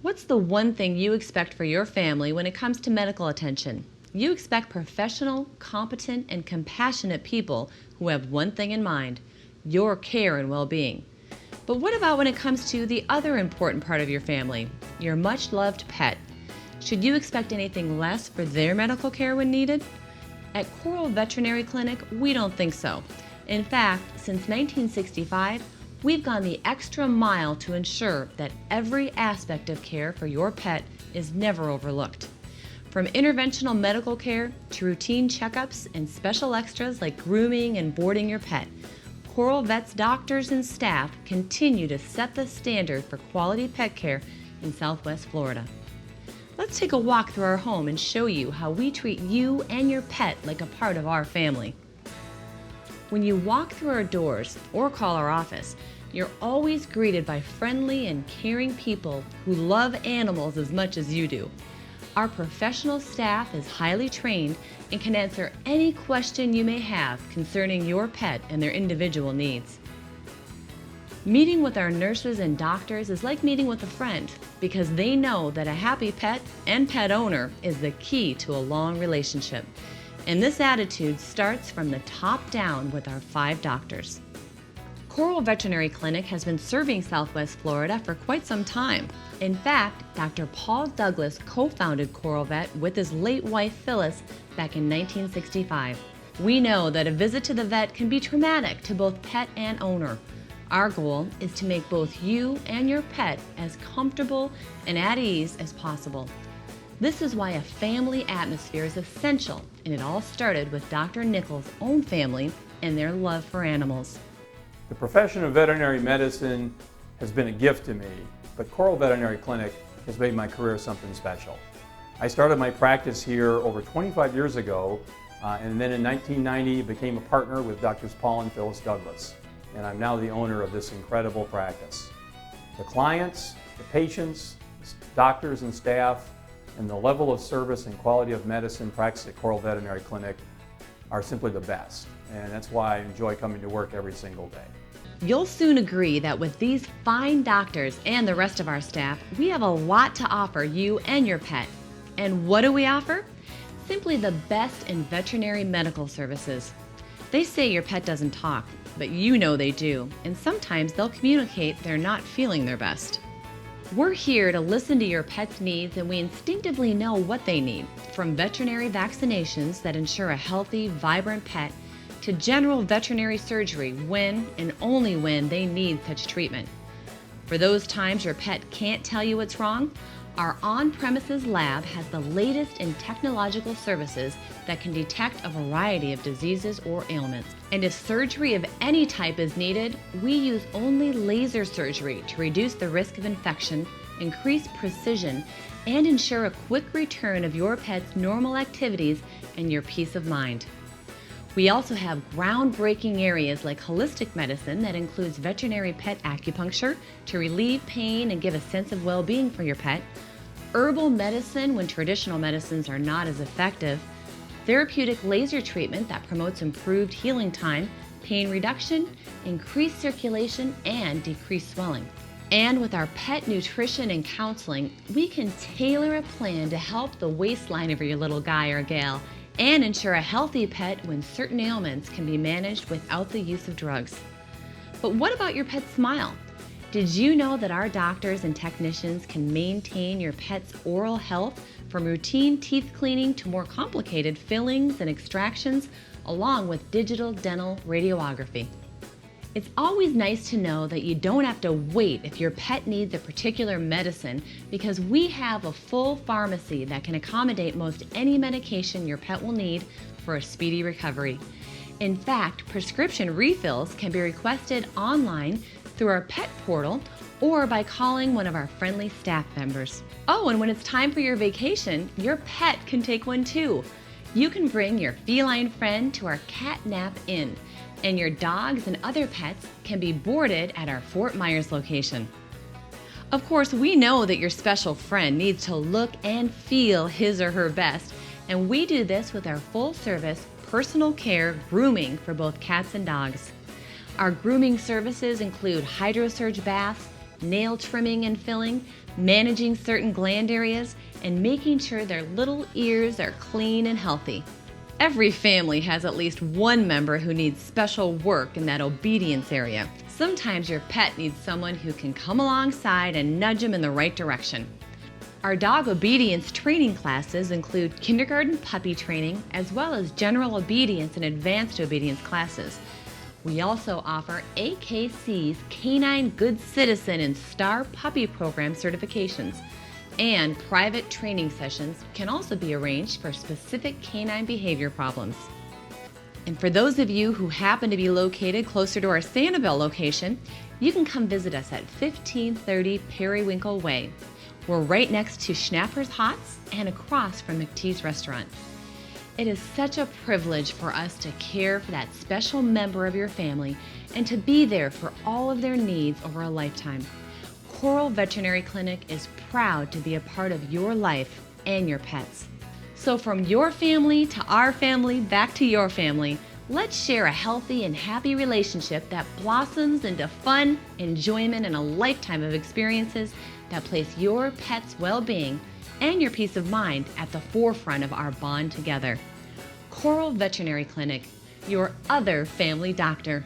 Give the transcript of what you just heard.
What's the one thing you expect for your family when it comes to medical attention? You expect professional, competent, and compassionate people who have one thing in mind: your care and well-being. But what about when it comes to the other important part of your family, your much-loved pet? Should you expect anything less for their medical care when needed? At Coral Veterinary Clinic, we don't think so. In fact, since 1965, we've gone the extra mile to ensure that every aspect of care for your pet is never overlooked. From interventional medical care to routine checkups and special extras like grooming and boarding your pet, Coral Vet's doctors and staff continue to set the standard for quality pet care in Southwest Florida. Let's take a walk through our home and show you how we treat you and your pet like a part of our family. When you walk through our doors or call our office, you're always greeted by friendly and caring people who love animals as much as you do. Our professional staff is highly trained and can answer any question you may have concerning your pet and their individual needs. Meeting with our nurses and doctors is like meeting with a friend because they know that a happy pet and pet owner is the key to a long relationship. And this attitude starts from the top down with our 5 doctors. Coral Veterinary Clinic has been serving Southwest Florida for quite some time. In fact, Dr. Paul Douglas co-founded Coral Vet with his late wife Phyllis back in 1965. We know that a visit to the vet can be traumatic to both pet and owner. Our goal is to make both you and your pet as comfortable and at ease as possible. This is why a family atmosphere is essential, and it all started with Dr. Nichols' own family and their love for animals. The profession of veterinary medicine has been a gift to me, but Coral Veterinary Clinic has made my career something special. I started my practice here over 25 years ago, and then in 1990 became a partner with Drs. Paul and Phyllis Douglas, and I'm now the owner of this incredible practice. The clients, the patients, doctors and staff, and the level of service and quality of medicine practiced at Coral Veterinary Clinic are simply the best, and that's why I enjoy coming to work every single day. You'll soon agree that with these fine doctors and the rest of our staff, we have a lot to offer you and your pet. And what do we offer? Simply the best in veterinary medical services. They say your pet doesn't talk, but you know they do, and sometimes they'll communicate they're not feeling their best. We're here to listen to your pet's needs, and we instinctively know what they need, from veterinary vaccinations that ensure a healthy, vibrant pet to general veterinary surgery when and only when they need such treatment. For those times your pet can't tell you what's wrong, our on-premises lab has the latest in technological services that can detect a variety of diseases or ailments. And if surgery of any type is needed, we use only laser surgery to reduce the risk of infection, increase precision, and ensure a quick return of your pet's normal activities and your peace of mind. We also have groundbreaking areas like holistic medicine that includes veterinary pet acupuncture to relieve pain and give a sense of well-being for your pet, herbal medicine when traditional medicines are not as effective, therapeutic laser treatment that promotes improved healing time, pain reduction, increased circulation, and decreased swelling. And with our pet nutrition and counseling, we can tailor a plan to help the waistline of your little guy or gal and ensure a healthy pet when certain ailments can be managed without the use of drugs. But what about your pet's smile? Did you know that our doctors and technicians can maintain your pet's oral health from routine teeth cleaning to more complicated fillings and extractions, along with digital dental radiography? It's always nice to know that you don't have to wait if your pet needs a particular medicine, because we have a full pharmacy that can accommodate most any medication your pet will need for a speedy recovery. In fact, prescription refills can be requested online through our pet portal or by calling one of our friendly staff members. Oh, and when it's time for your vacation, your pet can take one too. You can bring your feline friend to our Cat Nap Inn, and your dogs and other pets can be boarded at our Fort Myers location. Of course, we know that your special friend needs to look and feel his or her best, and we do this with our full-service personal care grooming for both cats and dogs. Our grooming services include hydrosurge baths, nail trimming and filling, managing certain gland areas, and making sure their little ears are clean and healthy. Every family has at least one member who needs special work in that obedience area. Sometimes your pet needs someone who can come alongside and nudge them in the right direction. Our dog obedience training classes include kindergarten puppy training as well as general obedience and advanced obedience classes. We also offer AKC's Canine Good Citizen and Star Puppy Program certifications, and private training sessions can also be arranged for specific canine behavior problems. And for those of you who happen to be located closer to our Sanibel location, you can come visit us at 1530 Periwinkle Way. We're right next to Schnapper's Hots and across from McTee's Restaurant. It is such a privilege for us to care for that special member of your family and to be there for all of their needs over a lifetime. Coral Veterinary Clinic is proud to be a part of your life and your pets. So from your family to our family, back to your family, let's share a healthy and happy relationship that blossoms into fun, enjoyment, and a lifetime of experiences that place your pet's well-being and your peace of mind at the forefront of our bond together. Coral Veterinary Clinic, your other family doctor.